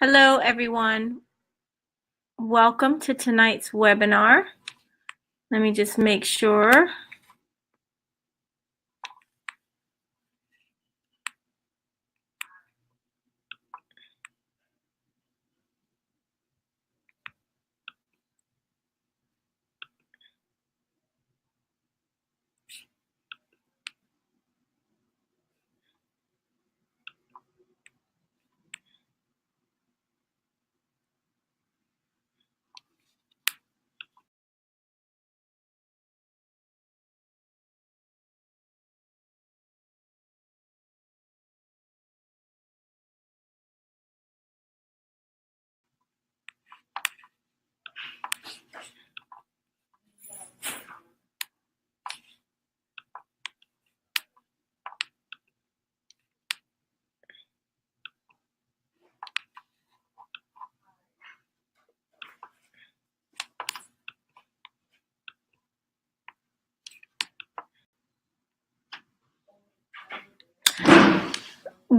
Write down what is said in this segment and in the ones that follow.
Hello, everyone. Welcome to tonight's webinar. Let me just make sure.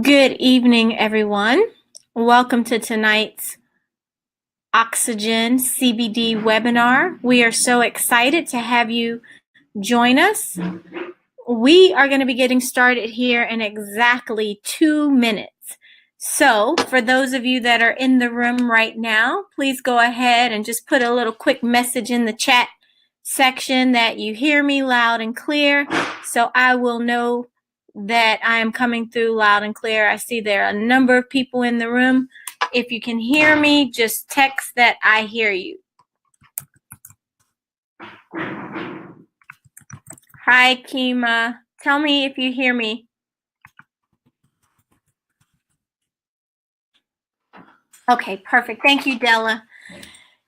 Good evening, everyone. Welcome to tonight's Oxygen CBD webinar. We are so excited to have you join us. We are going to be getting started here in exactly 2 minutes. So for those of you that are in the room right now, please go ahead and just put a little quick message in the chat section that you hear me loud and clear, so I will know that I am coming through loud and clear. I see there are a number of people in the room. If you can hear me, just text that I hear you. Hi, Kima. Tell me if you hear me. Okay, perfect. Thank you, Della.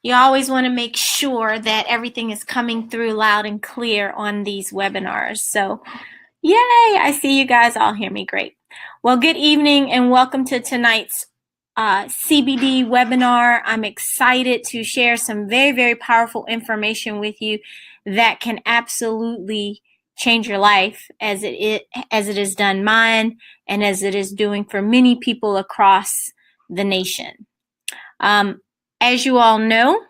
You always want to make sure that everything is coming through loud and clear on these webinars. So, yay, I see you guys all hear me. Great. Well, good evening and welcome to tonight's CBD webinar. I'm excited to share some very, very powerful information with you that can absolutely change your life as it has done mine and as it is doing for many people across the nation. As you all know,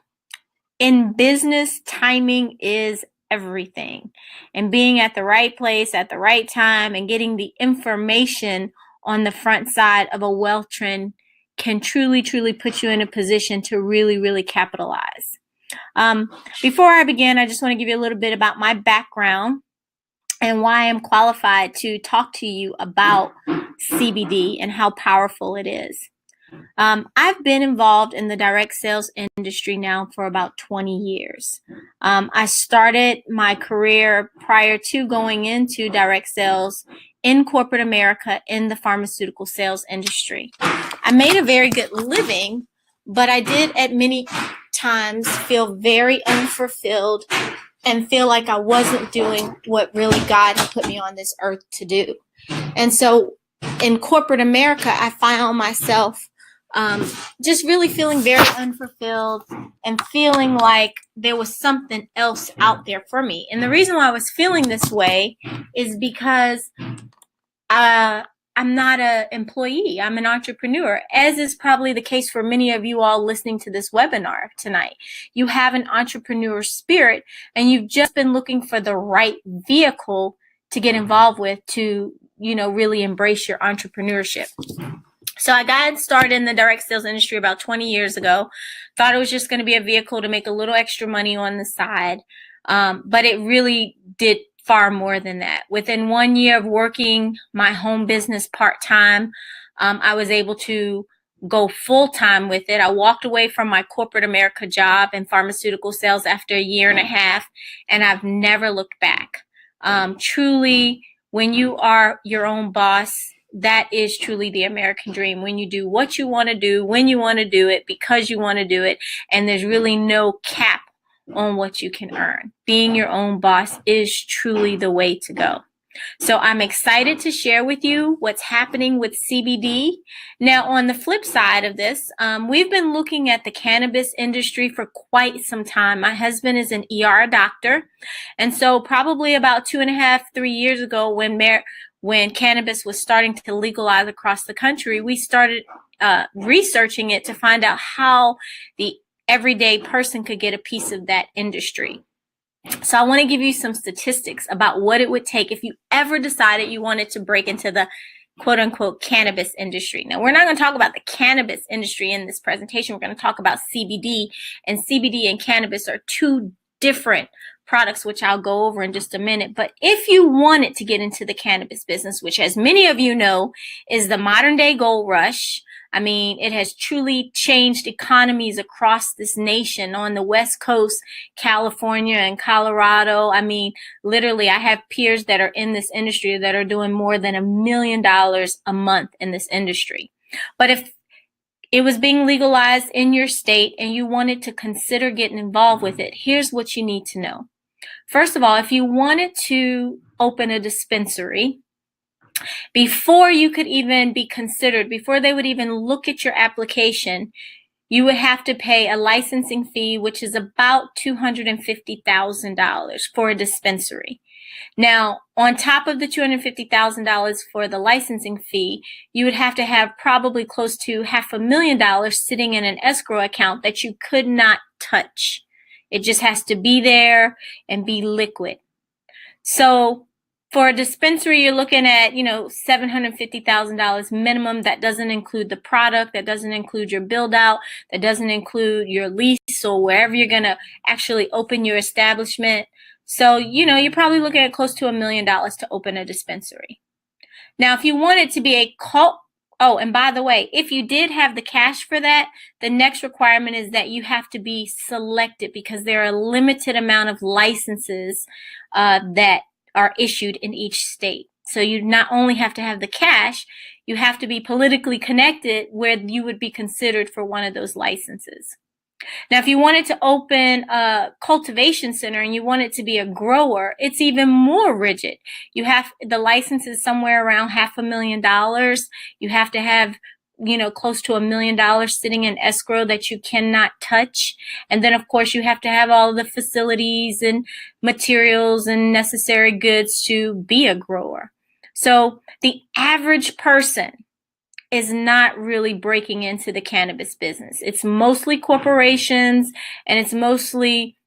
in business, timing is everything. And being at the right place at the right time and getting the information on the front side of a wealth trend can truly, truly put you in a position to really, really capitalize. Before I begin, I just want to give you a little bit about my background and why I'm qualified to talk to you about CBD and how powerful it is. I've been involved in the direct sales industry now for about 20 years. I started my career prior to going into direct sales in corporate America in the pharmaceutical sales industry. I made a very good living, but I did at many times feel very unfulfilled and feel like I wasn't doing what really God had put me on this earth to do. And so in corporate America, I found myself just really feeling very unfulfilled and feeling like there was something else out there for me. And the reason why I was feeling this way is because I'm not an employee. I'm an entrepreneur, as is probably the case for many of you all listening to this webinar tonight. You have an entrepreneur spirit and you've just been looking for the right vehicle to get involved with to, really embrace your entrepreneurship. So I got started in the direct sales industry about 20 years ago. Thought it was just going to be a vehicle to make a little extra money on the side. But it really did far more than that. Within 1 year of working my home business part-time, I was able to go full-time with it. I walked away from my corporate America job in pharmaceutical sales after a year and a half, and I've never looked back. Truly, when you are your own boss, that is truly the American dream. When you do what you want to do, when you want to do it, because you want to do it, and there's really no cap on what you can earn. Being your own boss is truly the way to go. So I'm excited to share with you what's happening with CBD. Now, on the flip side of this, we've been looking at the cannabis industry for quite some time. My husband is an ER doctor. And so probably about 2.5, 3 years ago when cannabis was starting to legalize across the country, we started researching it to find out how the everyday person could get a piece of that industry. So I want to give you some statistics about what it would take if you ever decided you wanted to break into the quote unquote cannabis industry. Now, we're not going to talk about the cannabis industry in this presentation. We're going to talk about CBD, and CBD and cannabis are two different products, which I'll go over in just a minute. But if you wanted to get into the cannabis business, which as many of you know is the modern day gold rush, I mean, it has truly changed economies across this nation on the West Coast, California and Colorado. I mean, literally, I have peers that are in this industry that are doing more than $1 million a month in this industry. But if it was being legalized in your state and you wanted to consider getting involved with it, here's what you need to know. First of all, if you wanted to open a dispensary, before you could even be considered, before they would even look at your application, you would have to pay a licensing fee, which is about $250,000 for a dispensary. Now, on top of the $250,000 for the licensing fee, you would have to have probably close to $500,000 sitting in an escrow account that you could not touch. It just has to be there and be liquid. So for a dispensary, you're looking at, $750,000 minimum. That doesn't include the product. That doesn't include your build out. That doesn't include your lease or wherever you're going to actually open your establishment. So, you're probably looking at close to $1 million to open a dispensary. Now, if you want it to be a cult, oh, and by the way, if you did have the cash for that, the next requirement is that you have to be selected because there are a limited amount of licenses that are issued in each state. So you not only have to have the cash, you have to be politically connected where you would be considered for one of those licenses. Now, if you wanted to open a cultivation center and you want it to be a grower, it's even more rigid. You have the license is somewhere around $500,000. You have to have, close to $1 million sitting in escrow that you cannot touch. And then, of course, you have to have all the facilities and materials and necessary goods to be a grower. So the average person is not really breaking into the cannabis business. It's mostly corporations and it's mostly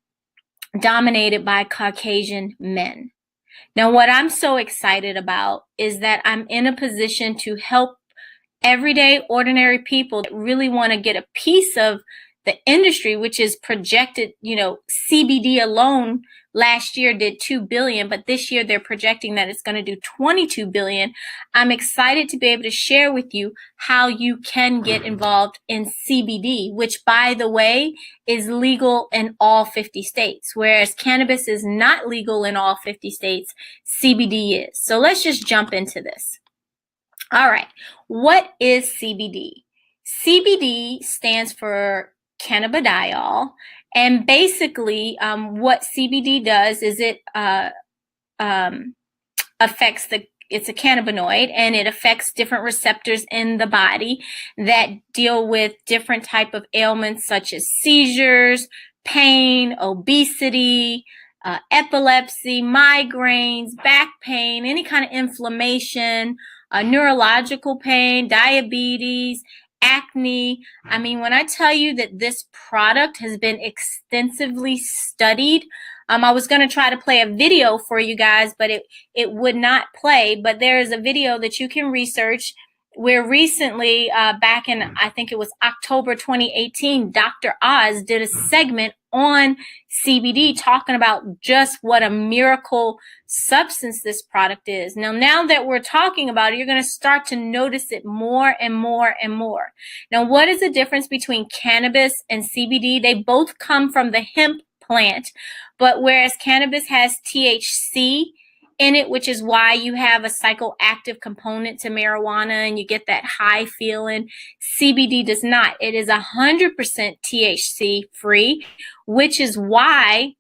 dominated by Caucasian men. Now, what I'm so excited about is that I'm in a position to help everyday, ordinary people that really want to get a piece of the industry, which is projected, CBD alone last year did $2 billion, but this year they're projecting that it's going to do $22 billion. I'm excited to be able to share with you how you can get involved in CBD, which, by the way, is legal in all 50 states, whereas cannabis is not legal in all 50 states. CBD is. So let's just jump into this. All right. What is CBD? CBD stands for cannabidiol. And basically, what CBD does is it affects it's a cannabinoid, and it affects different receptors in the body that deal with different type of ailments such as seizures, pain, obesity, epilepsy, migraines, back pain, any kind of inflammation, neurological pain, diabetes, acne. I mean, when I tell you that this product has been extensively studied, I was going to try to play a video for you guys, but it would not play. But there is a video that you can research where recently, back in, I think it was October 2018, Dr. Oz did a segment on CBD talking about just what a miracle substance this product is. Now that we're talking about it, you're going to start to notice it more and more and more. Now, what is the difference between cannabis and CBD? They both come from the hemp plant, but whereas cannabis has THC in it, which is why you have a psychoactive component to marijuana and you get that high feeling, CBD does not. It is 100% THC free, which is why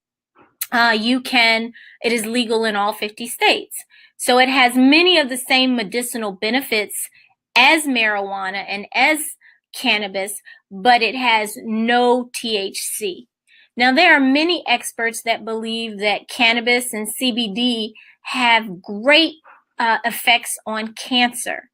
it is legal in all 50 states. So it has many of the same medicinal benefits as marijuana and as cannabis, but it has no THC. Now, there are many experts that believe that cannabis and CBD have great effects on cancer.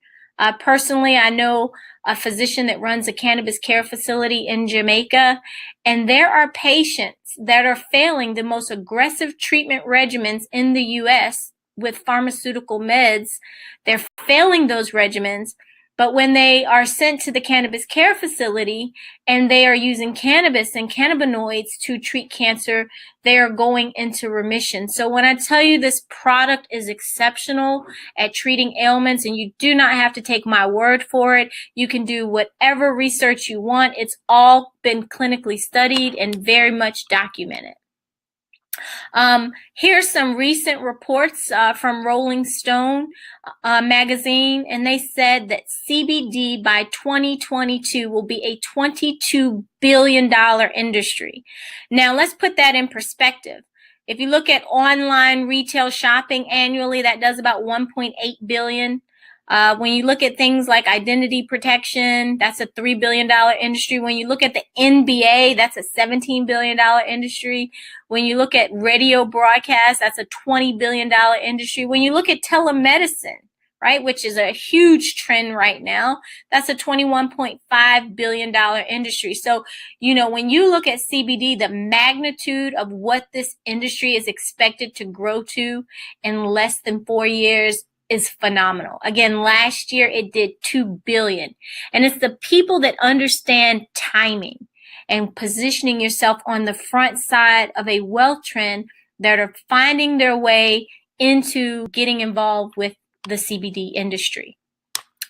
Personally, I know a physician that runs a cannabis care facility in Jamaica, and there are patients that are failing the most aggressive treatment regimens in the US with pharmaceutical meds. They're failing those regimens, but when they are sent to the cannabis care facility and they are using cannabis and cannabinoids to treat cancer, they are going into remission. So when I tell you this product is exceptional at treating ailments, and you do not have to take my word for it, you can do whatever research you want. It's all been clinically studied and very much documented. Here's some recent reports from Rolling Stone magazine, and they said that CBD by 2022 will be a $22 billion industry. Now, let's put that in perspective. If you look at online retail shopping annually, that does about 1.8 billion. When you look at things like identity protection, that's a $3 billion industry. When you look at the NBA, that's a $17 billion industry. When you look at radio broadcast, that's a $20 billion industry. When you look at telemedicine, right, which is a huge trend right now, that's a $21.5 billion industry. So, when you look at CBD, the magnitude of what this industry is expected to grow to in less than 4 years is phenomenal. Again, last year it did 2 billion. And it's the people that understand timing and positioning yourself on the front side of a wealth trend that are finding their way into getting involved with the CBD industry.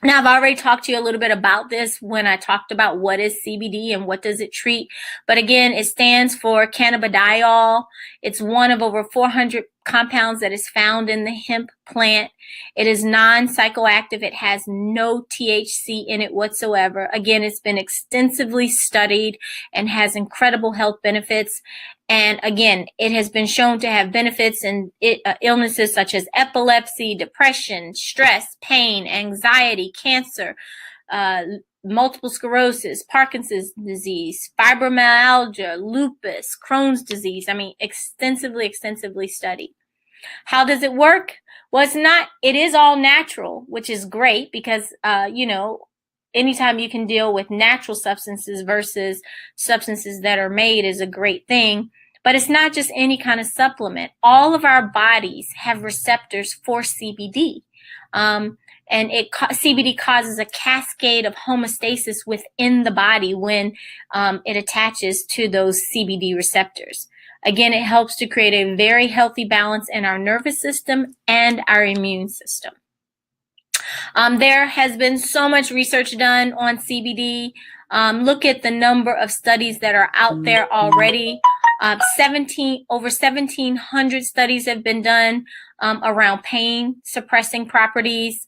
Now, I've already talked to you a little bit about this when I talked about what is CBD and what does it treat. But again, it stands for cannabidiol. It's one of over 400 compounds that is found in the hemp plant. It is non-psychoactive. It has no THC in it whatsoever. Again, it's been extensively studied and has incredible health benefits. And again, it has been shown to have benefits in illnesses such as epilepsy, depression, stress, pain, anxiety, cancer, multiple sclerosis, Parkinson's disease, fibromyalgia, lupus, Crohn's disease. I mean, extensively studied. How does it work? Well, it is all natural, which is great because, anytime you can deal with natural substances versus substances that are made is a great thing. But it's not just any kind of supplement. All of our bodies have receptors for CBD. And CBD causes a cascade of homeostasis within the body when it attaches to those CBD receptors. Again, it helps to create a very healthy balance in our nervous system and our immune system. There has been so much research done on CBD. Look at the number of studies that are out there already. Over 1,700 studies have been done around pain suppressing properties.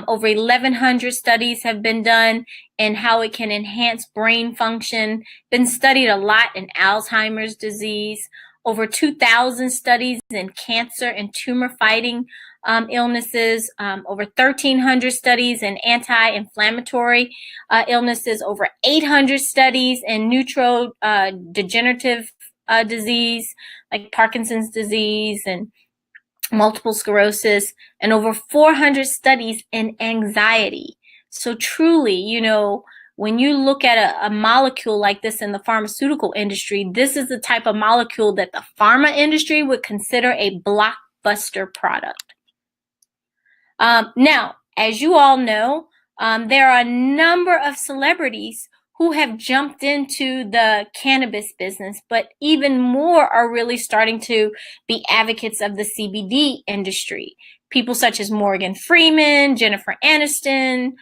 Over 1,100 studies have been done in how it can enhance brain function. Been studied a lot in Alzheimer's disease. Over 2,000 studies in cancer and tumor fighting illnesses. Over 1,300 studies in anti-inflammatory illnesses. Over 800 studies in neurodegenerative disease like Parkinson's disease and multiple sclerosis, and over 400 studies in anxiety. So truly, when you look at a molecule like this in the pharmaceutical industry, this is the type of molecule that the pharma industry would consider a blockbuster product. Now, as you all know, there are a number of celebrities who have jumped into the cannabis business, but even more are really starting to be advocates of the CBD industry. People such as Morgan Freeman, Jennifer Aniston,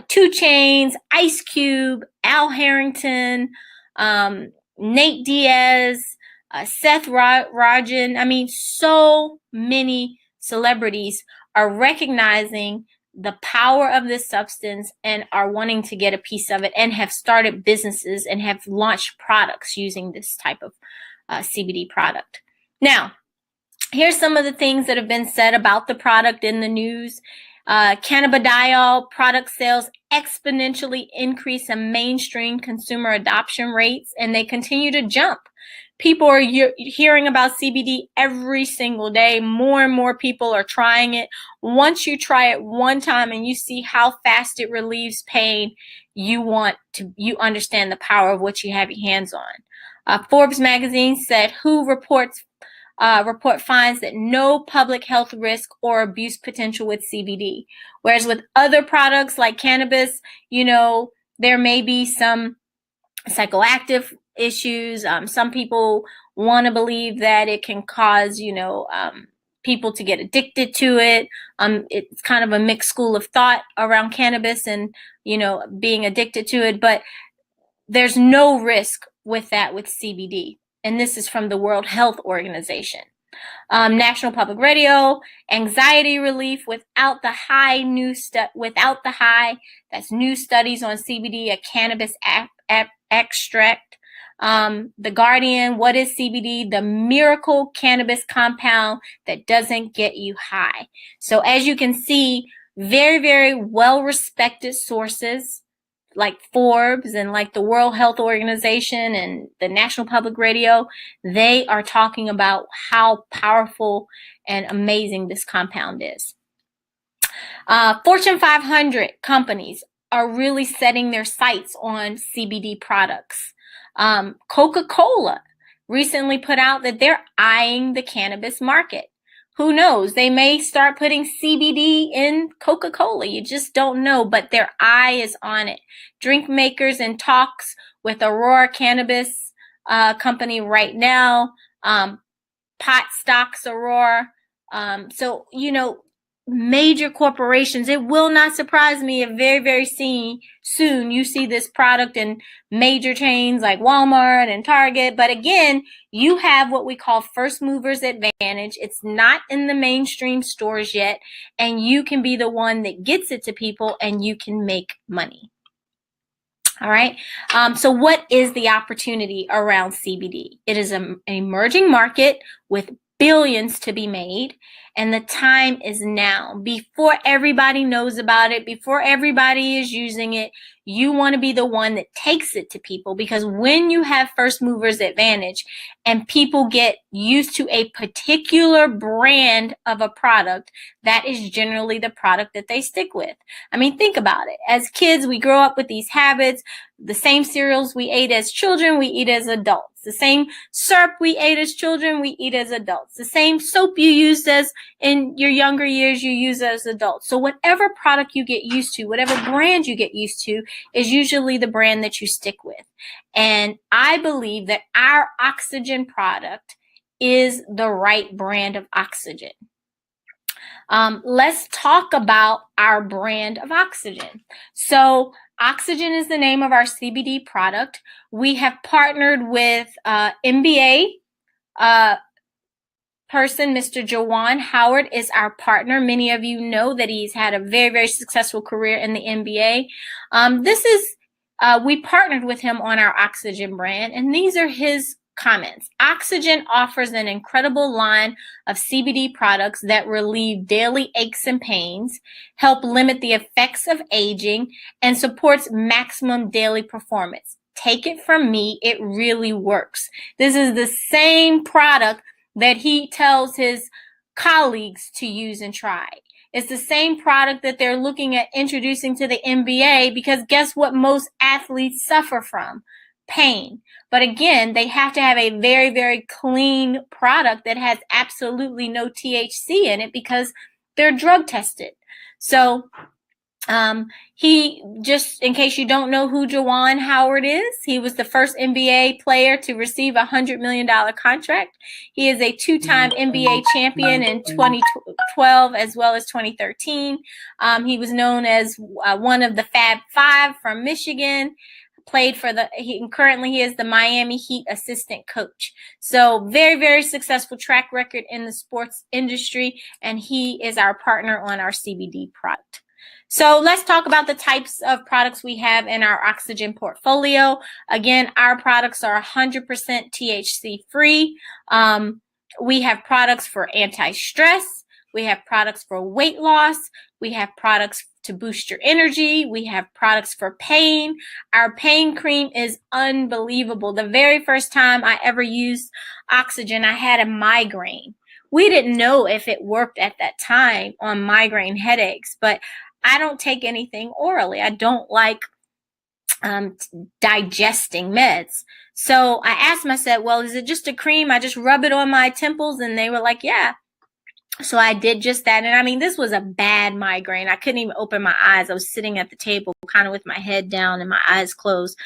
2 Chainz, Ice Cube, Al Harrington, Nate Diaz, Seth Rogen. I mean, so many celebrities are recognizing the power of this substance and are wanting to get a piece of it and have started businesses and have launched products using this type of CBD product. Now, here's some of the things that have been said about the product in the news. Cannabidiol product sales exponentially increase in mainstream consumer adoption rates, and they continue to jump. People are hearing about CBD every single day. More and more people are trying it. Once you try it one time and you see how fast it relieves pain, you understand the power of what you have your hands on. Forbes magazine said report finds that no public health risk or abuse potential with CBD. Whereas with other products like cannabis, there may be some psychoactive issues. Some people want to believe that it can cause, people to get addicted to it. It's kind of a mixed school of thought around cannabis and, being addicted to it. But there's no risk with that with CBD. And this is from the World Health Organization. National Public Radio, anxiety relief without the high. That's new studies on CBD, a cannabis extract. The Guardian, what is CBD? The miracle cannabis compound that doesn't get you high. So as you can see, very, very well-respected sources like Forbes and like the World Health Organization and the National Public Radio, they are talking about how powerful and amazing this compound is. Fortune 500 companies are really setting their sights on CBD products. Coca-Cola recently put out that they're eyeing the cannabis market. Who knows? They may start putting CBD in Coca-Cola. You just don't know, but their eye is on it. Drink makers in talks with Aurora Cannabis company right now. Pot stocks Aurora. So, major corporations. It will not surprise me if very, very soon you see this product in major chains like Walmart and Target. But again, you have what we call first movers advantage. It's not in the mainstream stores yet, and you can be the one that gets it to people and you can make money. All right. So what is the opportunity around CBD? It is an emerging market with billions to be made, and the time is now. Before everybody knows about it, before everybody is using it, you want to be the one that takes it to people, because when you have first movers advantage and people get used to a particular brand of a product, that is generally the product that they stick with. I mean, think about it. As kids, we grow up with these habits. The same cereals we ate as children, we eat as adults. The same syrup we ate as children, we eat as adults. The same soap you used as in your younger years, you use as adults. So whatever product you get used to, whatever brand you get used to, is usually the brand that you stick with. And I believe that our oxygen product is the right brand of oxygen. Let's talk about our brand of oxygen. So Oxygen is the name of our CBD product. We have partnered with MBA person, Mr. Juwan Howard is our partner. Many of you know that he's had a very, very successful career in the NBA. We partnered with him on our Oxygen brand, and these are his comments. Oxygen offers an incredible line of CBD products that relieve daily aches and pains, help limit the effects of aging, and supports maximum daily performance. Take it from me, it really works. This is the same product that he tells his colleagues to use and try. It's the same product that they're looking at introducing to the NBA, because guess what most athletes suffer from? Pain. But again, they have to have a very, very clean product that has absolutely no THC in it, because they're drug tested. So he, just in case you don't know who Juwan Howard is, he was the first NBA player to receive a $100 million contract. He is a two-time NBA champion in 2012 as well as 2013. He was known as one of the Fab Five from Michigan. Currently he is the Miami Heat assistant coach. So very, very successful track record in the sports industry, and he is our partner on our CBD product. So let's talk about the types of products we have in our Oxygen portfolio. Again, our products are 100% THC free. We have products for anti-stress. We have products for weight loss. We have products to boost your energy. We have products for pain. Our pain cream is unbelievable. The very first time I ever used Oxygen, I had a migraine. We didn't know if it worked at that time on migraine headaches, but I don't take anything orally. I don't like digesting meds. So I asked them, I said, well, is it just a cream? I just rub it on my temples? And they were like, yeah. So I did just that. And I mean, this was a bad migraine. I couldn't even open my eyes. I was sitting at the table kind of with my head down and my eyes closed.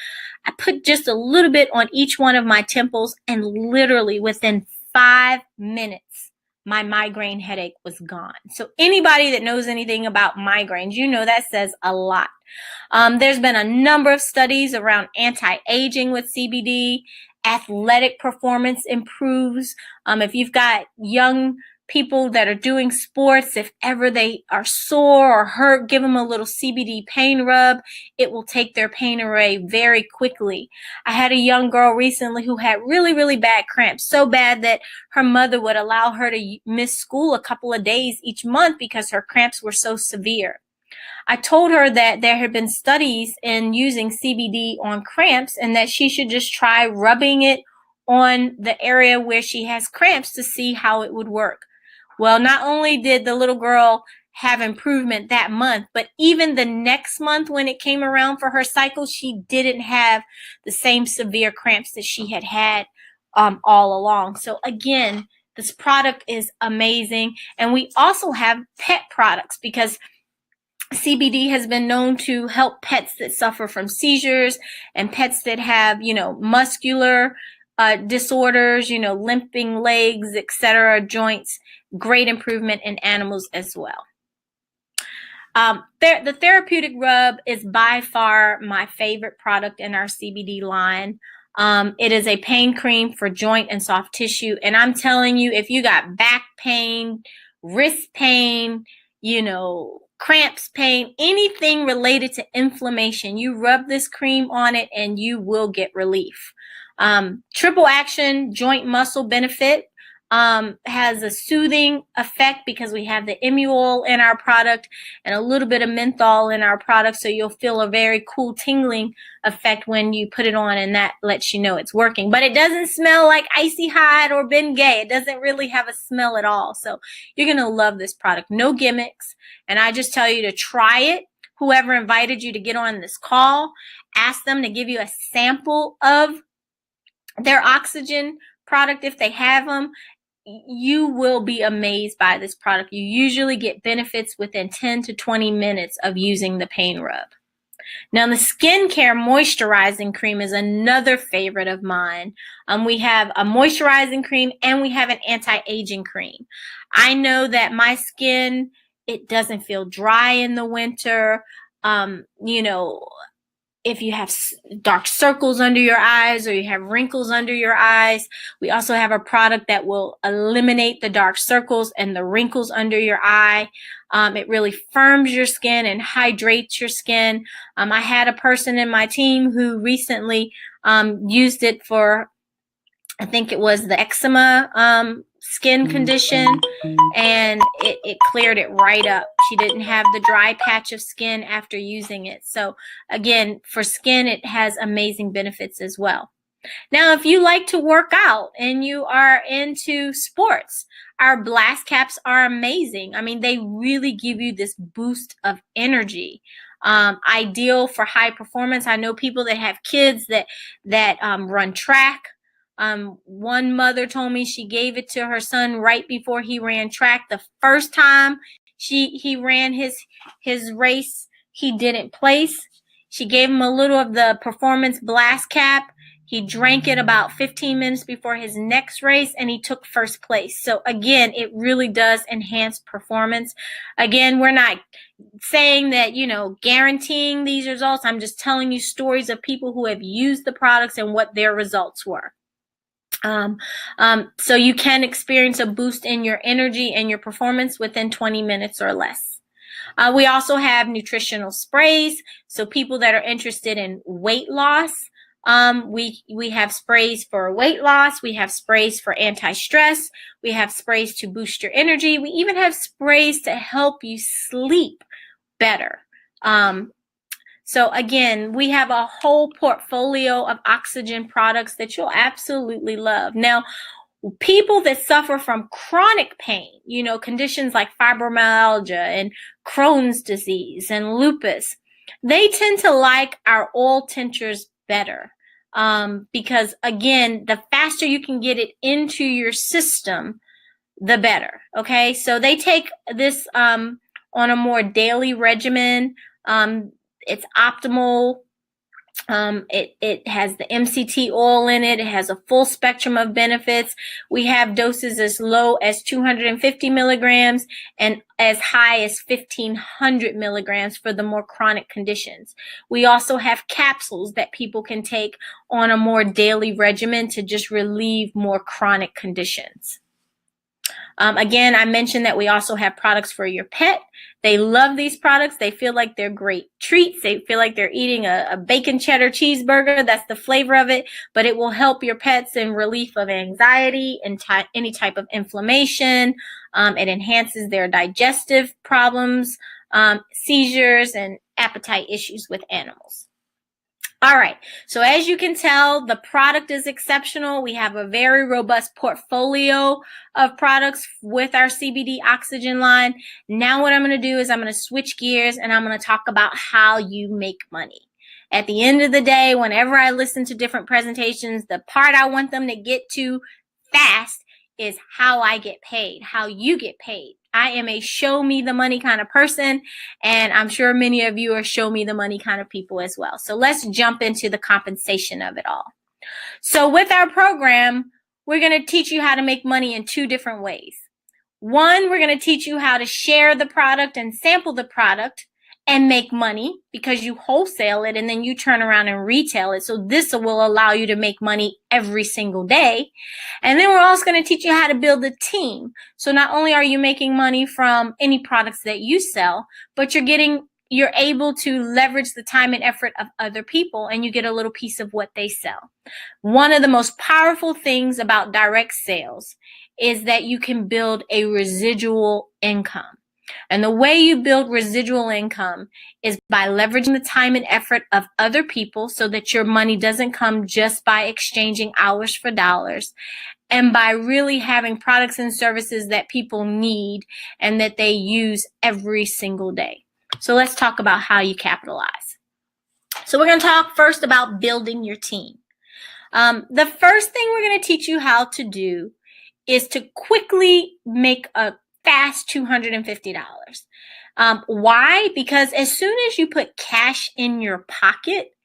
I put just a little bit on each one of my temples, and literally within 5 minutes, my migraine headache was gone. So anybody that knows anything about migraines, you know that says a lot. There's been a number of studies around anti-aging with CBD. Athletic performance improves. If you've got young people that are doing sports, if ever they are sore or hurt, give them a little CBD pain rub. It will take their pain away very quickly. I had a young girl recently who had really, really bad cramps, so bad that her mother would allow her to miss school a couple of days each month because her cramps were so severe. I told her that there had been studies in using CBD on cramps and that she should just try rubbing it on the area where she has cramps to see how it would work. Well, not only did the little girl have improvement that month, but even the next month when it came around for her cycle, she didn't have the same severe cramps that she had had all along. So again, this product is amazing. And we also have pet products because CBD has been known to help pets that suffer from seizures and pets that have, muscular disorders, limping legs, etc., joints. Great improvement in animals as well. The Therapeutic Rub is by far my favorite product in our CBD line. It is a pain cream for joint and soft tissue. And I'm telling you, if you got back pain, wrist pain, cramps, pain, anything related to inflammation, you rub this cream on it and you will get relief. Triple action joint muscle benefit has a soothing effect because we have the immuol in our product and a little bit of menthol in our product, so you'll feel a very cool tingling effect when you put it on, and that lets you know it's working. But it doesn't smell like icy hot or Bengay. It doesn't really have a smell at all, so you're going to love this product. No gimmicks, and I just tell you to try it. Whoever invited you to get on this call, ask them to give you a sample of their Oxygen product if they have them. You will be amazed by this product. You usually get benefits within 10 to 20 minutes of using the pain rub. Now, the skincare moisturizing cream is another favorite of mine. We have a moisturizing cream and we have an anti-aging cream. I know that my skin, it doesn't feel dry in the winter. If you have dark circles under your eyes or you have wrinkles under your eyes, we also have a product that will eliminate the dark circles and the wrinkles under your eye. It really firms your skin and hydrates your skin. I had a person in my team who recently used it for, I think it was the eczema skin condition, and it cleared it right up. She didn't have the dry patch of skin after using it. So again, for skin, it has amazing benefits as well. Now, if you like to work out and you are into sports, our blast caps are amazing. I mean, they really give you this boost of energy. Ideal for high performance. I know people that have kids that run track. One mother told me she gave it to her son right before he ran track. The first time he ran his race, he didn't place. She gave him a little of the performance blast cap. He drank it about 15 minutes before his next race, and he took first place. So again, it really does enhance performance. Again, we're not saying that, guaranteeing these results. I'm just telling you stories of people who have used the products and what their results were. So you can experience a boost in your energy and your performance within 20 minutes or less. We also have nutritional sprays. So people that are interested in weight loss, we have sprays for weight loss. We have sprays for anti-stress. We have sprays to boost your energy. We even have sprays to help you sleep better. So again, we have a whole portfolio of oxygen products that you'll absolutely love. Now, people that suffer from chronic pain, conditions like fibromyalgia and Crohn's disease and lupus, they tend to like our oil tinctures better. Because again, the faster you can get it into your system, the better. Okay. So they take this, on a more daily regimen. It's optimal. It has the MCT oil in it. It has a full spectrum of benefits. We have doses as low as 250 milligrams and as high as 1,500 milligrams for the more chronic conditions. We also have capsules that people can take on a more daily regimen to just relieve more chronic conditions. Again, I mentioned that we also have products for your pet. They love these products. They feel like they're great treats. They feel like they're eating a bacon cheddar cheeseburger. That's the flavor of it, but it will help your pets in relief of anxiety and any type of inflammation. It enhances their digestive problems, seizures, and appetite issues with animals. All right, so as you can tell, the product is exceptional. We have a very robust portfolio of products with our CBD Oxygen line. Now what I'm going to do is I'm going to switch gears and I'm going to talk about how you make money. At the end of the day, whenever I listen to different presentations, the part I want them to get to fast is how I get paid, how you get paid. I am a show me the money kind of person, and I'm sure many of you are show me the money kind of people as well. So let's jump into the compensation of it all. So with our program, we're going to teach you how to make money in two different ways. One, we're going to teach you how to share the product and sample the product and make money because you wholesale it and then you turn around and retail it. So this will allow you to make money every single day. And then we're also going to teach you how to build a team. So not only are you making money from any products that you sell, but you're able to leverage the time and effort of other people and you get a little piece of what they sell. One of the most powerful things about direct sales is that you can build a residual income. And the way you build residual income is by leveraging the time and effort of other people so that your money doesn't come just by exchanging hours for dollars, and by really having products and services that people need and that they use every single day. So let's talk about how you capitalize. So we're going to talk first about building your team. The first thing we're going to teach you how to do is to quickly make a fast $250. Why? Because as soon as you put cash in your pocket,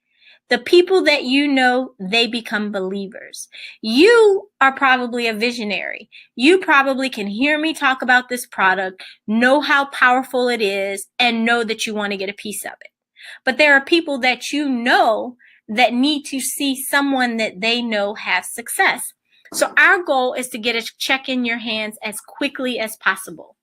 the people that you know, they become believers. You are probably a visionary. You probably can hear me talk about this product, know how powerful it is, and know that you want to get a piece of it. But there are people that you know that need to see someone that they know have success. So our goal is to get a check in your hands as quickly as possible.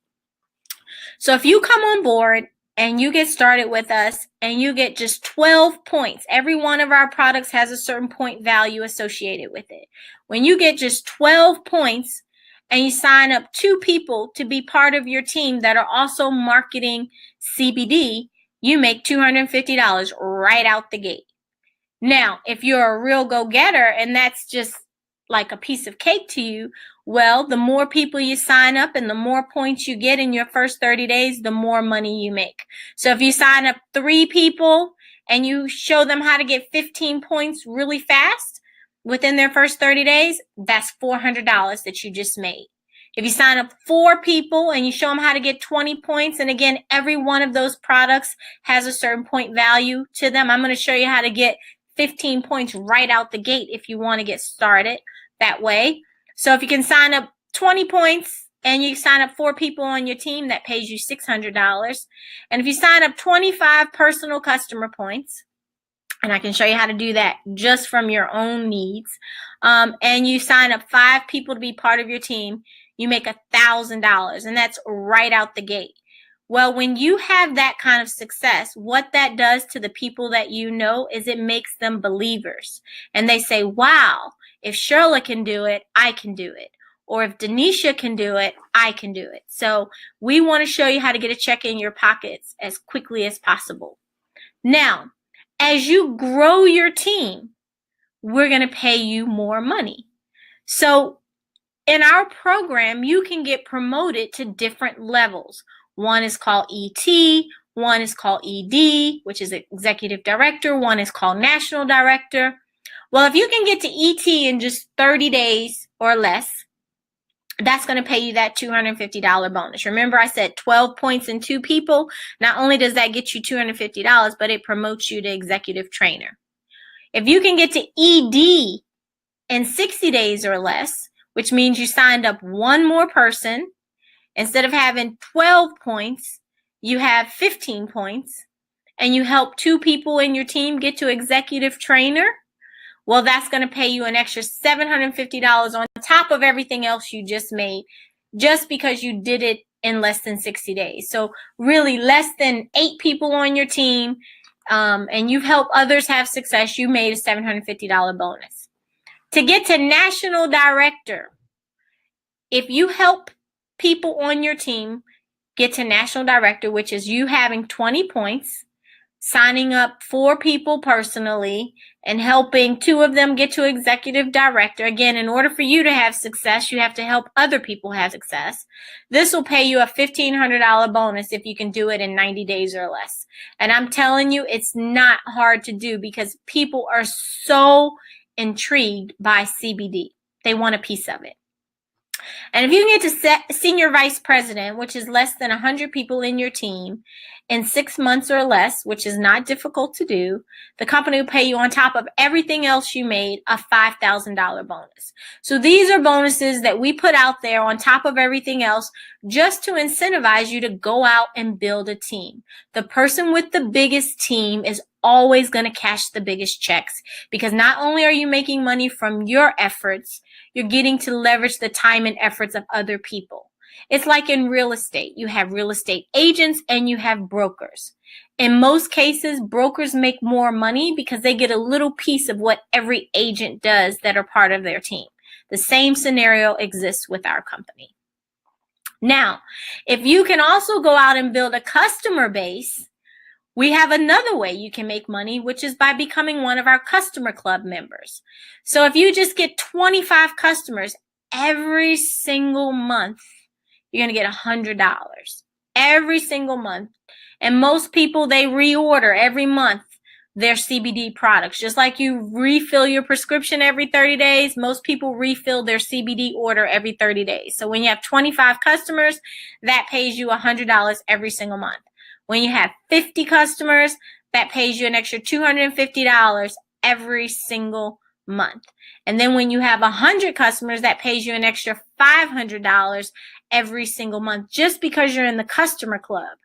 So if you come on board and you get started with us and you get just 12 points, every one of our products has a certain point value associated with it. When you get just 12 points and you sign up 2 people to be part of your team that are also marketing CBD, you make $250 right out the gate. Now, if you're a real go-getter and that's just like a piece of cake to you, well, the more people you sign up and the more points you get in your first 30 days, the more money you make. So if you sign up 3 people and you show them how to get 15 points really fast within their first 30 days, that's $400 that you just made. If you sign up 4 people and you show them how to get 20 points, and again, every one of those products has a certain point value to them. I'm going to show you how to get 15 points right out the gate if you want to get started that way. So if you can sign up 20 points and you sign up 4 people on your team, that pays you $600. And if you sign up 25 personal customer points, and I can show you how to do that just from your own needs, and you sign up 5 people to be part of your team, you make $1,000, and that's right out the gate. Well, when you have that kind of success, what that does to the people that you know is it makes them believers. And they say, wow, if Shirley can do it, I can do it. Or if Denisha can do it, I can do it. So we want to show you how to get a check in your pockets as quickly as possible. Now, as you grow your team, we're going to pay you more money. So in our program, you can get promoted to different levels. One is called ET, one is called ED, which is Executive Director, one is called National Director. Well, if you can get to ET in just 30 days or less, that's going to pay you that $250 bonus. Remember, I said 12 points in 2 people. Not only does that get you $250, but it promotes you to executive trainer. If you can get to ED in 60 days or less, which means you signed up one more person, instead of having 12 points, you have 15 points, and you help 2 people in your team get to executive trainer, well, that's going to pay you an extra $750 on top of everything else you just made, just because you did it in less than 60 days. So really less than 8 people on your team, and you've helped others have success, you made a $750 bonus. To get to National Director, if you help people on your team get to National Director, which is you having 20 points, signing up 4 people personally, and helping 2 of them get to Executive Director. Again, in order for you to have success, you have to help other people have success. This will pay you a $1,500 bonus if you can do it in 90 days or less. And I'm telling you, it's not hard to do because people are so intrigued by CBD. They want a piece of it. And if you can get to Senior Vice President, which is less than 100 people in your team, in 6 months or less, which is not difficult to do, the company will pay you on top of everything else you made a $5,000 bonus. So these are bonuses that we put out there on top of everything else just to incentivize you to go out and build a team. The person with the biggest team is always going to cash the biggest checks because not only are you making money from your efforts, you're getting to leverage the time and efforts of other people. It's like in real estate. You have real estate agents and you have brokers. In most cases, brokers make more money because they get a little piece of what every agent does that are part of their team. The same scenario exists with our company. Now, if you can also go out and build a customer base, we have another way you can make money, which is by becoming one of our customer club members. So if you just get 25 customers every single month, you're going to get $100 every single month. And most people, they reorder every month their CBD products. Just like you refill your prescription every 30 days, most people refill their CBD order every 30 days. So when you have 25 customers, that pays you $100 every single month. When you have 50 customers, that pays you an extra $250 every single month. And then when you have 100 customers, that pays you an extra $500 every single month just because you're in the customer club.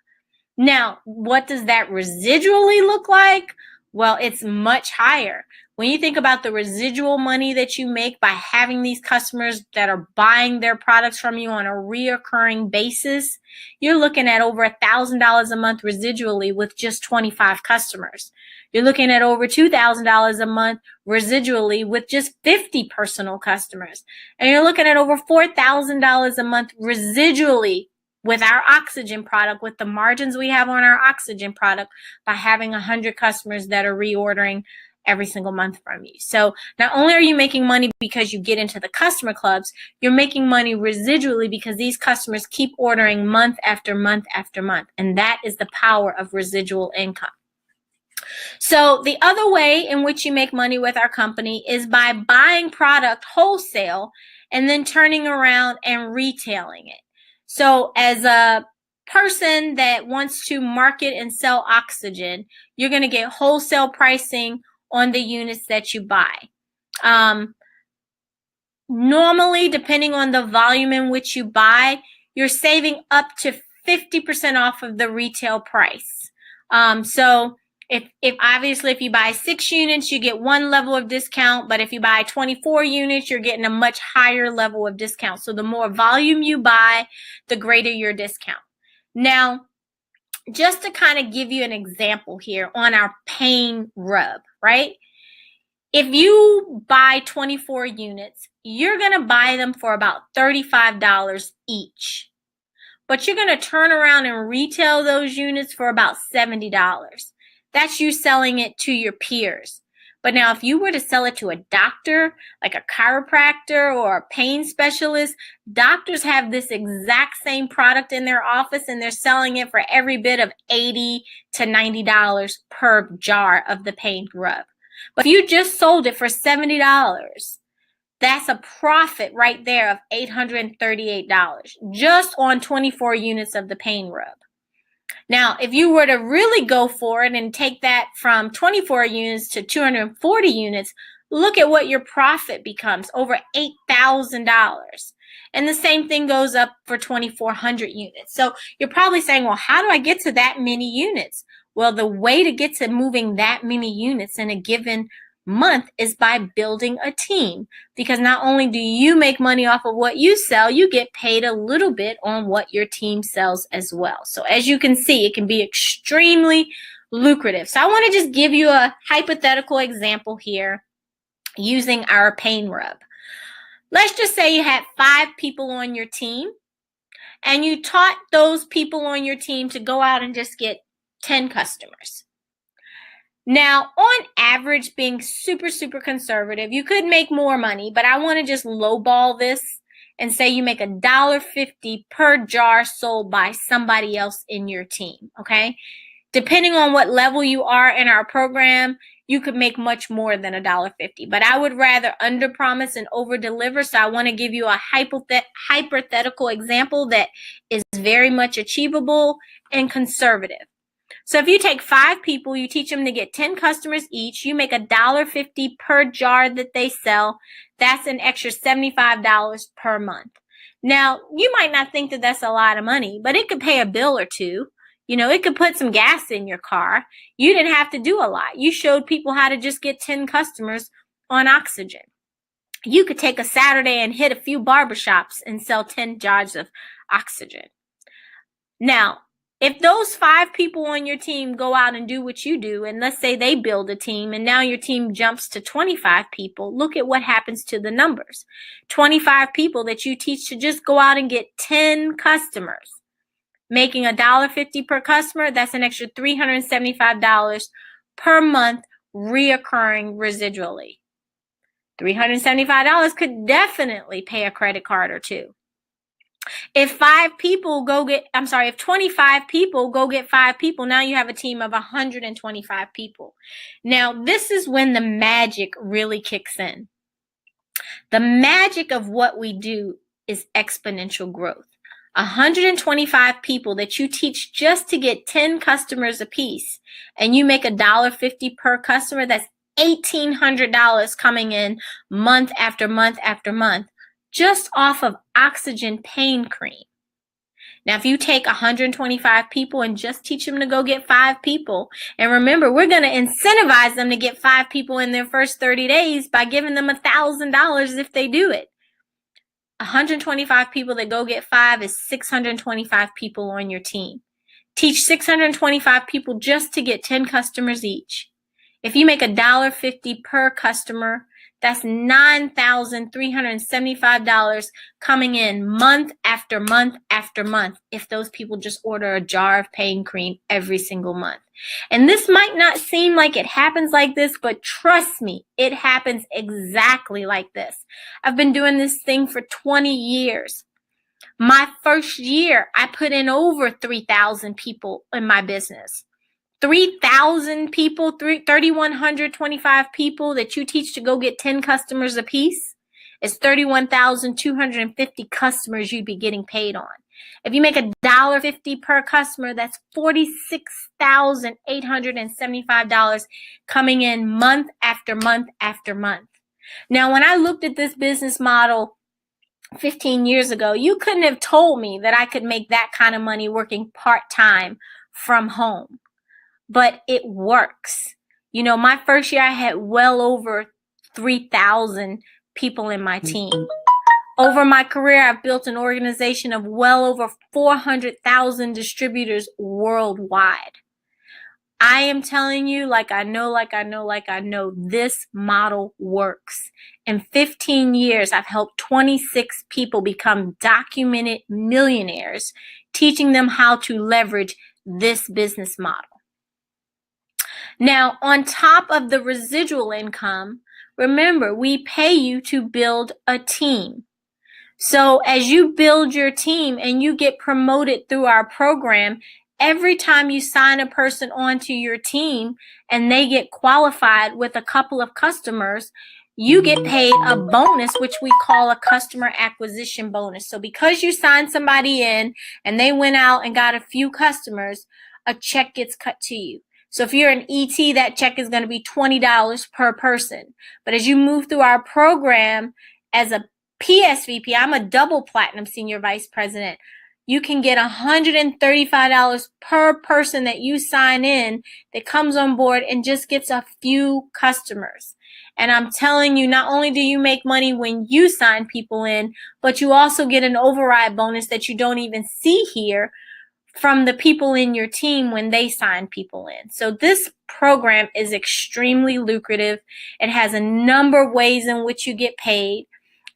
Now, what does that residually look like? Well, it's much higher. When you think about the residual money that you make by having these customers that are buying their products from you on a reoccurring basis, you're looking at over $1,000 a month residually with just 25 customers. You're looking at over $2,000 a month residually with just 50 personal customers. And you're looking at over $4,000 a month residually with our oxygen product, with the margins we have on our oxygen product by having 100 customers that are reordering every single month from you. So not only are you making money because you get into the customer clubs, you're making money residually because these customers keep ordering month after month after month. And that is the power of residual income. So the other way in which you make money with our company is by buying product wholesale and then turning around and retailing it. So as a person that wants to market and sell oxygen, you're going to get wholesale pricing on the units that you buy. Normally, depending on the volume in which you buy, you're saving up to 50% off of the retail price. So if obviously if you buy 6 units, you get one level of discount, but if you buy 24 units, you're getting a much higher level of discount. So the more volume you buy, the greater your discount. Now, just to kind of give you an example here on our pain rub, right? If you buy 24 units, you're going to buy them for about $35 each. But you're going to turn around and retail those units for about $70. That's you selling it to your peers. But now if you were to sell it to a doctor, like a chiropractor or a pain specialist, doctors have this exact same product in their office and they're selling it for every bit of $80 to $90 per jar of the pain rub. But if you just sold it for $70, that's a profit right there of $838 just on 24 units of the pain rub. Now, if you were to really go for it and take that from 24 units to 240 units, look at what your profit becomes, over $8,000. And the same thing goes up for 2,400 units. So you're probably saying, well, how do I get to that many units? Well, the way to get to moving that many units in a given month is by building a team, because not only do you make money off of what you sell, you get paid a little bit on what your team sells as well. So as you can see, it can be extremely lucrative. So I want to just give you a hypothetical example here using our pain rub. Let's just say you had 5 people on your team and you taught those people on your team to go out and just get 10 customers. Now, on average, being super, super conservative, you could make more money, but I want to just lowball this and say you make $1.50 per jar sold by somebody else in your team, okay? Depending on what level you are in our program, you could make much more than $1.50, but I would rather underpromise and overdeliver, so I want to give you a hypothetical example that is very much achievable and conservative. So if you take 5 people, you teach them to get 10 customers each, you make $1.50 per jar that they sell. That's an extra $75 per month. Now, you might not think that that's a lot of money, but it could pay a bill or two. You know, it could put some gas in your car. You didn't have to do a lot. You showed people how to just get 10 customers on oxygen. You could take a Saturday and hit a few barbershops and sell 10 jars of oxygen. Now, if those 5 people on your team go out and do what you do, and let's say they build a team and now your team jumps to 25 people, look at what happens to the numbers. 25 people that you teach to just go out and get 10 customers, making $1.50 per customer, that's an extra $375 per month reoccurring residually. $375 could definitely pay a credit card or two. If 25 people go get 5 people, now you have a team of 125 people. Now, this is when the magic really kicks in. The magic of what we do is exponential growth. 125 people that you teach just to get 10 customers apiece, and you make $1.50 per customer, that's $1,800 coming in month after month after month, just off of oxygen pain cream. Now, if you take 125 people and just teach them to go get 5 people, and remember, we're going to incentivize them to get 5 people in their first 30 days by giving them $1,000 if they do it. 125 people that go get 5 is 625 people on your team. Teach 625 people just to get 10 customers each. If you make $1.50 per customer, that's $9,375 coming in month after month after month if those people just order a jar of pain cream every single month. And this might not seem like it happens like this, but trust me, it happens exactly like this. I've been doing this thing for 20 years. My first year, I put in over 3,000 people in my business. 3,000 people, 3,125 people that you teach to go get 10 customers apiece is 31,250 customers you'd be getting paid on. If you make $1.50 per customer, that's $46,875 coming in month after month after month. Now, when I looked at this business model 15 years ago, you couldn't have told me that I could make that kind of money working part-time from home. But it works. You know, my first year I had well over 3,000 people in my team. Over my career, I've built an organization of well over 400,000 distributors worldwide. I am telling you, like I know, this model works. In 15 years, I've helped 26 people become documented millionaires, teaching them how to leverage this business model. Now, on top of the residual income, remember, we pay you to build a team. So as you build your team and you get promoted through our program, every time you sign a person onto your team and they get qualified with a couple of customers, you get paid a bonus, which we call a customer acquisition bonus. So because you signed somebody in and they went out and got a few customers, a check gets cut to you. So if you're an ET, that check is going to be $20 per person. But as you move through our program as a PSVP, I'm a double platinum senior vice president. You can get $135 per person that you sign in that comes on board and just gets a few customers. And I'm telling you, not only do you make money when you sign people in, but you also get an override bonus that you don't even see here from the people in your team when they sign people in. So this program is extremely lucrative. It has a number of ways in which you get paid.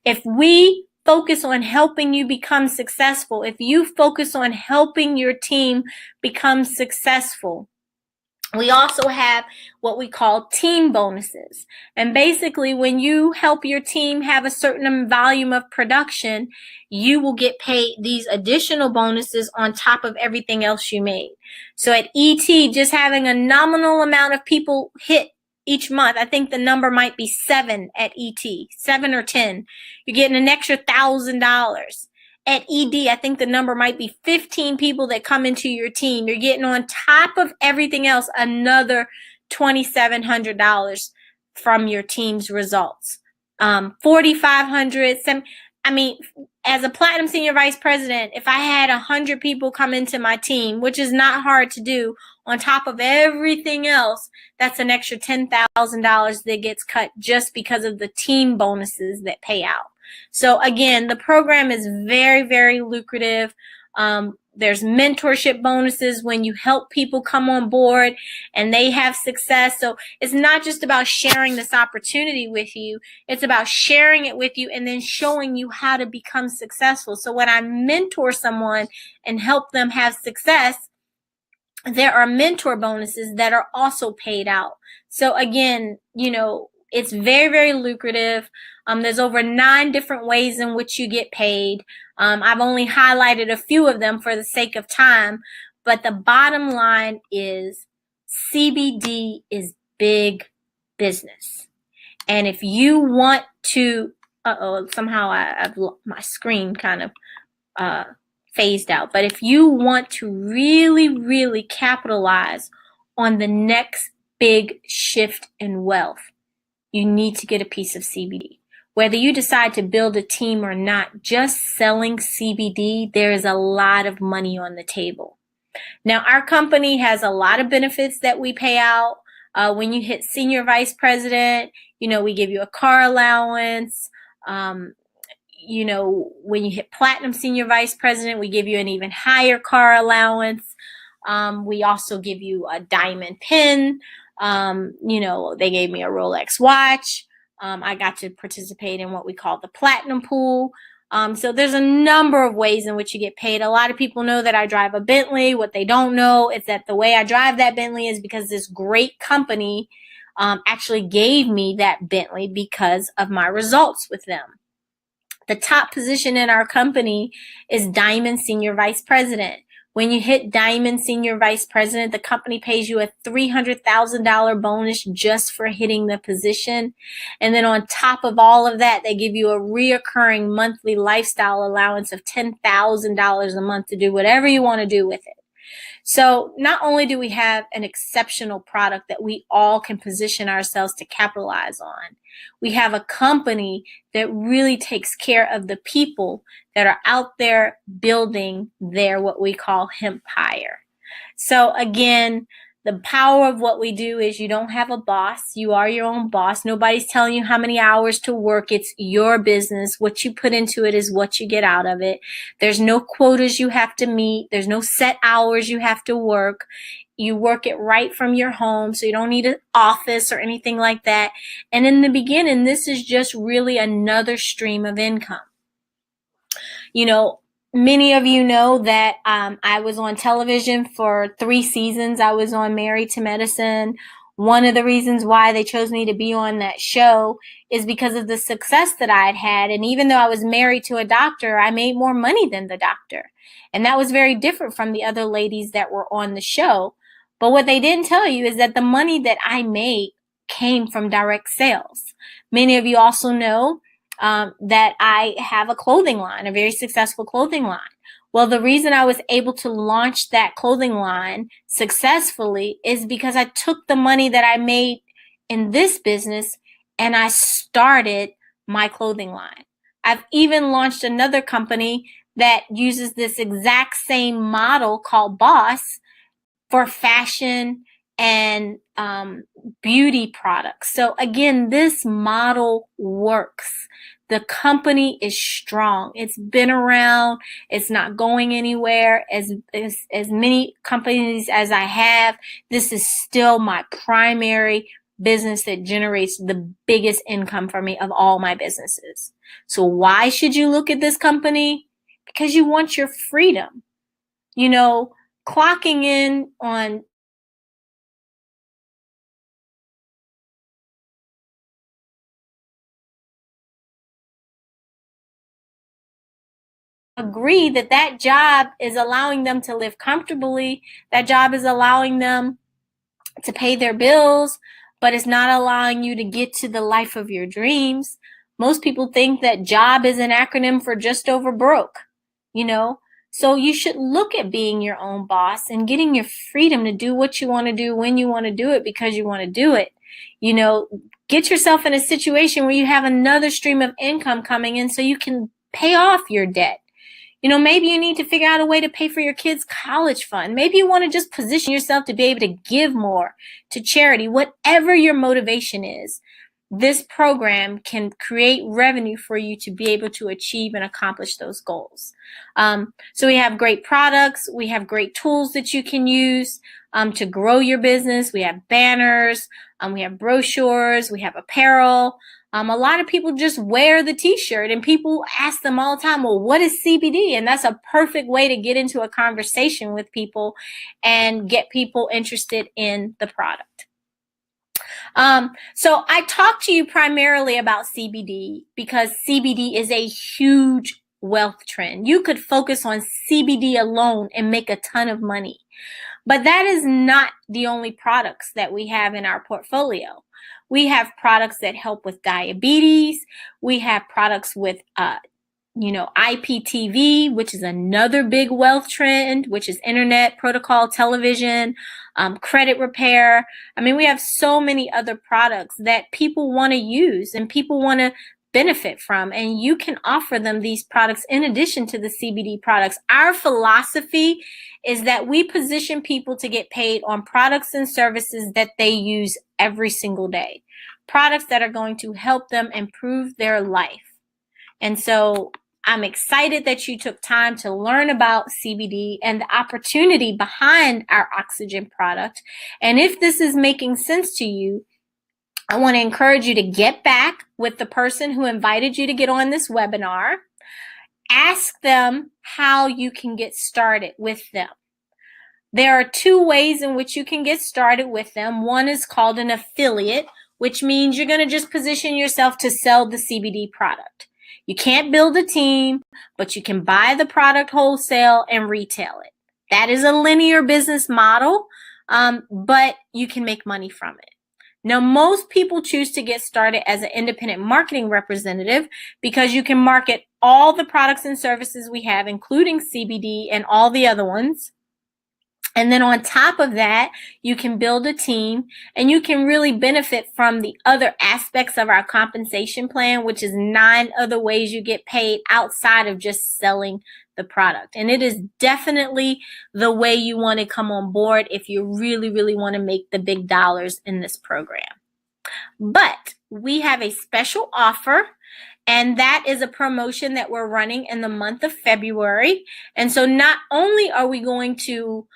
If we focus on helping you become successful, if you focus on helping your team become successful, we also have what we call team bonuses. And basically, when you help your team have a certain volume of production, you will get paid these additional bonuses on top of everything else you made. So at ET, just having a nominal amount of people hit each month, I think the number might be 7 at ET, 7 or 10. You're getting an extra $1,000. At ED, I think the number might be 15 people that come into your team. You're getting on top of everything else another $2,700 from your team's results. 4,500. I mean, as a platinum senior vice president, if I had 100 people come into my team, which is not hard to do, on top of everything else, that's an extra $10,000 that gets cut just because of the team bonuses that pay out. So again, the program is very, very lucrative. There's mentorship bonuses when you help people come on board and they have success. So it's not just about sharing this opportunity with you. It's about sharing it with you and then showing you how to become successful. So when I mentor someone and help them have success, there are mentor bonuses that are also paid out. So again, it's very, very lucrative. There's over 9 different ways in which you get paid. I've only highlighted a few of them for the sake of time, but the bottom line is CBD is big business. And if you want to, somehow I've my screen kind of phased out. But if you want to really, really capitalize on the next big shift in wealth, you need to get a piece of CBD. Whether you decide to build a team or not, just selling CBD, there is a lot of money on the table. Now, our company has a lot of benefits that we pay out. When you hit senior vice president, we give you a car allowance. When you hit platinum senior vice president, we give you an even higher car allowance. We also give you a diamond pin. They gave me a Rolex watch. I got to participate in what we call the platinum pool. So there's a number of ways in which you get paid. A lot of people know that I drive a Bentley. What they don't know is that the way I drive that Bentley is because this great company actually gave me that Bentley because of my results with them. The top position in our company is Diamond Senior Vice President. When you hit Diamond Senior Vice President, the company pays you a $300,000 bonus just for hitting the position. And then on top of all of that, they give you a reoccurring monthly lifestyle allowance of $10,000 a month to do whatever you want to do with it. So not only do we have an exceptional product that we all can position ourselves to capitalize on, we have a company that really takes care of the people that are out there building their what we call hempire. So again, the power of what we do is you don't have a boss. You are your own boss. Nobody's telling you how many hours to work. It's your business. What you put into it is what you get out of it. There's no quotas you have to meet. There's no set hours you have to work. You work it right from your home, so you don't need an office or anything like that. And in the beginning, this is just really another stream of income. Many of you know that I was on television for 3 seasons. I was on Married to Medicine, One of the reasons why they chose me to be on that show is because of the success that I had had. And even though I was married to a doctor, I made more money than the doctor. And that was very different from the other ladies that were on the show. But what they didn't tell you is that the money that I made came from direct sales. Many of you also know that I have a clothing line, a very successful clothing line. Well, the reason I was able to launch that clothing line successfully is because I took the money that I made in this business and I started my clothing line. I've even launched another company that uses this exact same model called Boss for fashion and beauty products. So again, this model works. The company is strong. It's been around. It's not going anywhere. As many companies as I have, this is still my primary business that generates the biggest income for me of all my businesses. So why should you look at this company? Because you want your freedom. You know, clocking in on agree that that job is allowing them to live comfortably. That job is allowing them to pay their bills, but it's not allowing you to get to the life of your dreams. Most people think that job is an acronym for just over broke, you know? So you should look at being your own boss and getting your freedom to do what you want to do when you want to do it because you want to do it. You know, get yourself in a situation where you have another stream of income coming in so you can pay off your debt. You know, maybe you need to figure out a way to pay for your kids' college fund. Maybe you want to just position yourself to be able to give more to charity, whatever your motivation is. This program can create revenue for you to be able to achieve and accomplish those goals. So we have great products. We have great tools that you can use to grow your business. We have banners. We have brochures. We have apparel. A lot of people just wear the t-shirt and people ask them all the time, well, what is CBD? And that's a perfect way to get into a conversation with people and get people interested in the product. So I talk to you primarily about CBD because CBD is a huge wealth trend. You could focus on CBD alone and make a ton of money. But that is not the only products that we have in our portfolio. We have products that help with diabetes. We have products with, IPTV, which is another big wealth trend, which is internet protocol television, credit repair. I mean, we have so many other products that people want to use and people want to benefit from, and you can offer them these products in addition to the CBD products. Our philosophy is that we position people to get paid on products and services that they use every single day, products that are going to help them improve their life. And so I'm excited that you took time to learn about CBD and the opportunity behind our oxygen product. And if this is making sense to you, I want to encourage you to get back with the person who invited you to get on this webinar. Ask them how you can get started with them. There are two ways in which you can get started with them. One is called an affiliate, which means you're going to just position yourself to sell the CBD product. You can't build a team, but you can buy the product wholesale and retail it. That is a linear business model, but you can make money from it. Now, most people choose to get started as an independent marketing representative because you can market all the products and services we have, including CBD and all the other ones. And then on top of that, you can build a team and you can really benefit from the other aspects of our compensation plan, which is 9 other ways you get paid outside of just selling the product. And it is definitely the way you want to come on board if you really, really want to make the big dollars in this program. But we have a special offer, and that is a promotion that we're running in the month of February. And so not only are we going to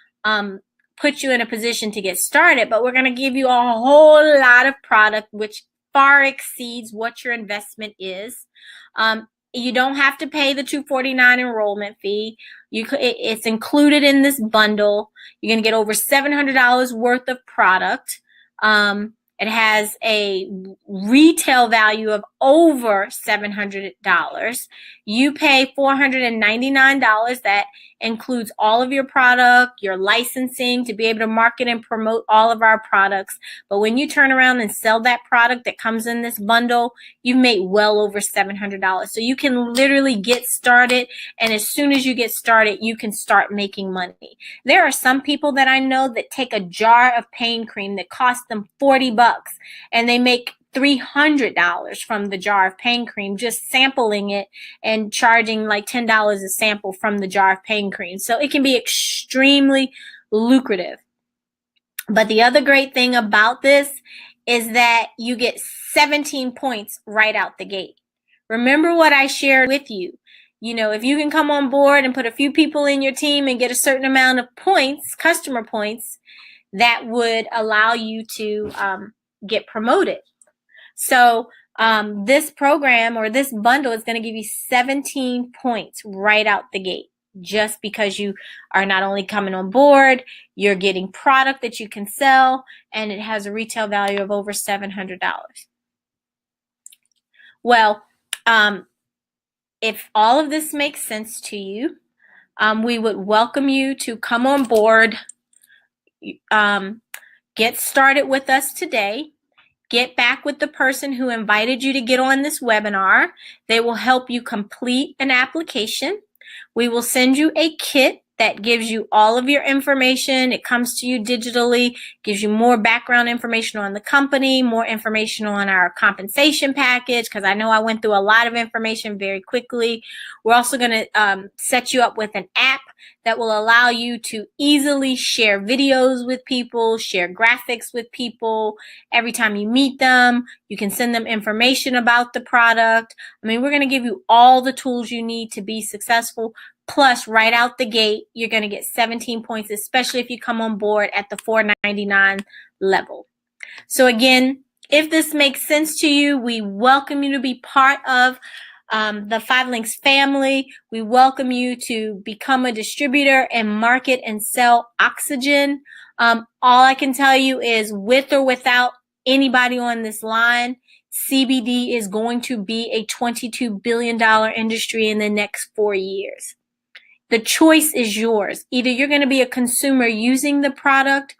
put you in a position to get started, but we're going to give you a whole lot of product which far exceeds what your investment is. You don't have to pay the $249 enrollment fee. It's included in this bundle. You're going to get over $700 worth of product. It has a retail value of over $700. You pay $499. That includes all of your product, your licensing to be able to market and promote all of our products. But when you turn around and sell that product that comes in this bundle, you've made well over $700. So you can literally get started. And as soon as you get started, you can start making money. There are some people that I know that take a jar of pain cream that costs them $40 and they make $300 from the jar of pain cream, just sampling it and charging like $10 a sample from the jar of pain cream. So it can be extremely lucrative. But the other great thing about this is that you get 17 points right out the gate. Remember what I shared with you. You know, if you can come on board and put a few people in your team and get a certain amount of points, customer points, that would allow you to get promoted. So this program or this bundle is going to give you 17 points right out the gate, just because you are not only coming on board, you're getting product that you can sell, and it has a retail value of over $700. Well, if all of this makes sense to you, we would welcome you to come on board, get started with us today. Get back with the person who invited you to get on this webinar. They will help you complete an application. We will send you a kit that gives you all of your information. It comes to you digitally, gives you more background information on the company, more information on our compensation package, because I know I went through a lot of information very quickly. We're also going to set you up with an app that will allow you to easily share videos with people, share graphics with people. Every time you meet them, you can send them information about the product. I mean, we're going to give you all the tools you need to be successful. Plus, right out the gate, you're going to get 17 points, especially if you come on board at the $499 level. So again, if this makes sense to you, we welcome you to be part of the 5 Links family. We welcome you to become a distributor and market and sell oxygen. All I can tell you is, with or without anybody on this line, CBD is going to be a $22 billion industry in the next 4 years. The choice is yours. Either you're going to be a consumer using the product,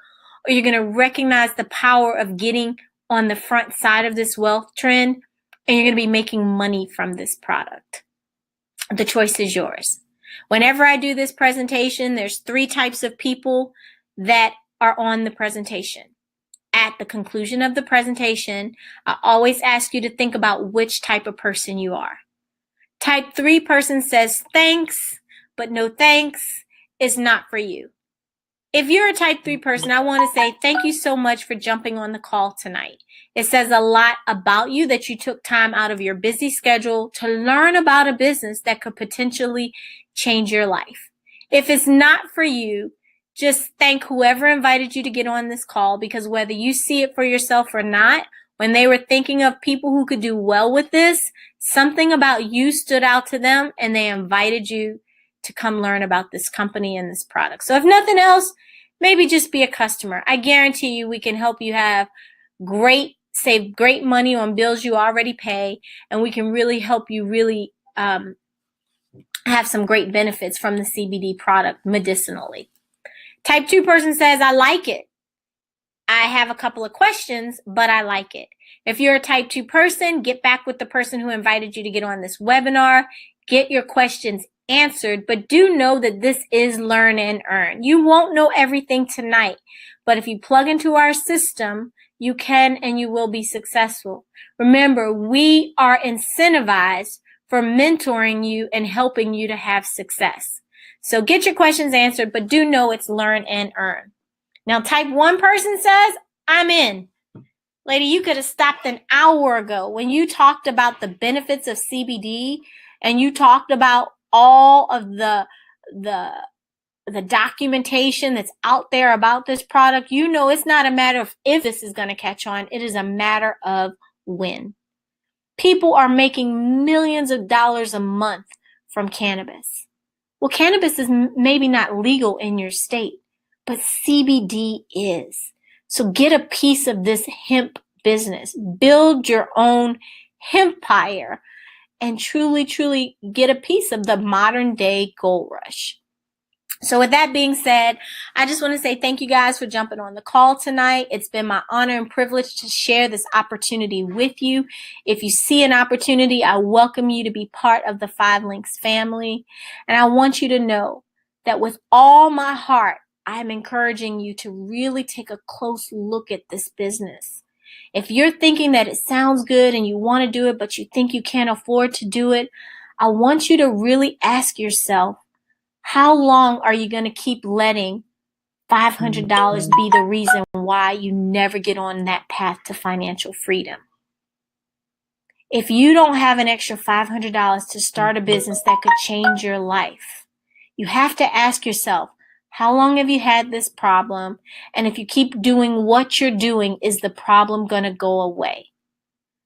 or you're going to recognize the power of getting on the front side of this wealth trend, and you're going to be making money from this product. The choice is yours. Whenever I do this presentation, there's 3 types of people that are on the presentation. At the conclusion of the presentation, I always ask you to think about which type of person you are. Type 3 person says thanks, but no thanks is not for you. If you're a type 3 person, I want to say thank you so much for jumping on the call tonight. It says a lot about you that you took time out of your busy schedule to learn about a business that could potentially change your life. If it's not for you, just thank whoever invited you to get on this call, because whether you see it for yourself or not, when they were thinking of people who could do well with this, something about you stood out to them and they invited you to come learn about this company and this product. So if nothing else, maybe just be a customer. I guarantee you we can help you save great money on bills you already pay, and we can really help you really have some great benefits from the CBD product medicinally. Type 2 person says, I like it. I have a couple of questions, but I like it. If you're a type 2 person, get back with the person who invited you to get on this webinar. Get your questions answered, but do know that this is learn and earn. You won't know everything tonight, but if you plug into our system, you can and you will be successful. Remember, we are incentivized for mentoring you and helping you to have success. So get your questions answered, but do know it's learn and earn. Now, type 1 person says, I'm in. Lady, you could have stopped an hour ago when you talked about the benefits of CBD and you talked about all of the documentation that's out there about this product. You know, it's not a matter of if this is going to catch on. It is a matter of when. People are making millions of dollars a month from cannabis. Well, cannabis is maybe not legal in your state, but CBD is. So get a piece of this hemp business. Build your own hempire and truly, truly get a piece of the modern day gold rush. So with that being said, I just want to say thank you guys for jumping on the call tonight. It's been my honor and privilege to share this opportunity with you. If you see an opportunity, I welcome you to be part of the 5 Links family. And I want you to know that with all my heart, I am encouraging you to really take a close look at this business. If you're thinking that it sounds good and you want to do it, but you think you can't afford to do it, I want you to really ask yourself, how long are you going to keep letting $500 be the reason why you never get on that path to financial freedom? If you don't have an extra $500 to start a business that could change your life, you have to ask yourself, how long have you had this problem? And if you keep doing what you're doing, is the problem going to go away?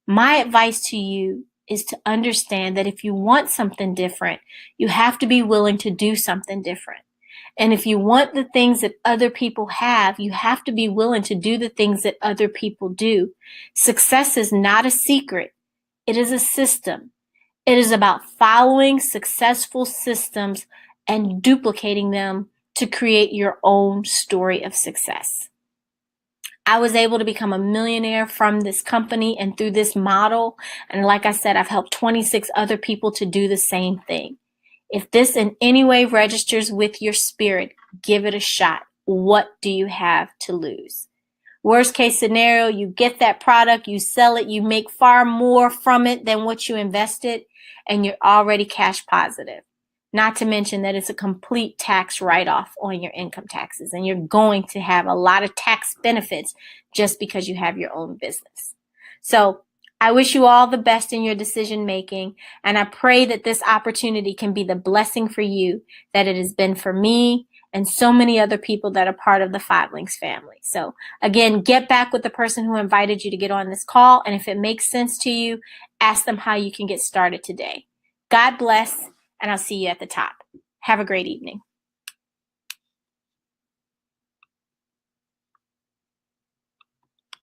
My advice to you is to understand that if you want something different, you have to be willing to do something different. And if you want the things that other people have, you have to be willing to do the things that other people do. Success is not a secret. It is a system. It is about following successful systems and duplicating them to create your own story of success. I was able to become a millionaire from this company and through this model. And like I said, I've helped 26 other people to do the same thing. If this in any way registers with your spirit, give it a shot. What do you have to lose? Worst case scenario, you get that product, you sell it, you make far more from it than what you invested, and you're already cash positive. Not to mention that it's a complete tax write-off on your income taxes, and you're going to have a lot of tax benefits just because you have your own business. So I wish you all the best in your decision making, and I pray that this opportunity can be the blessing for you that it has been for me and so many other people that are part of the 5 Links family. So again, get back with the person who invited you to get on this call, and if it makes sense to you, ask them how you can get started today. God bless, and I'll see you at the top. Have a great evening.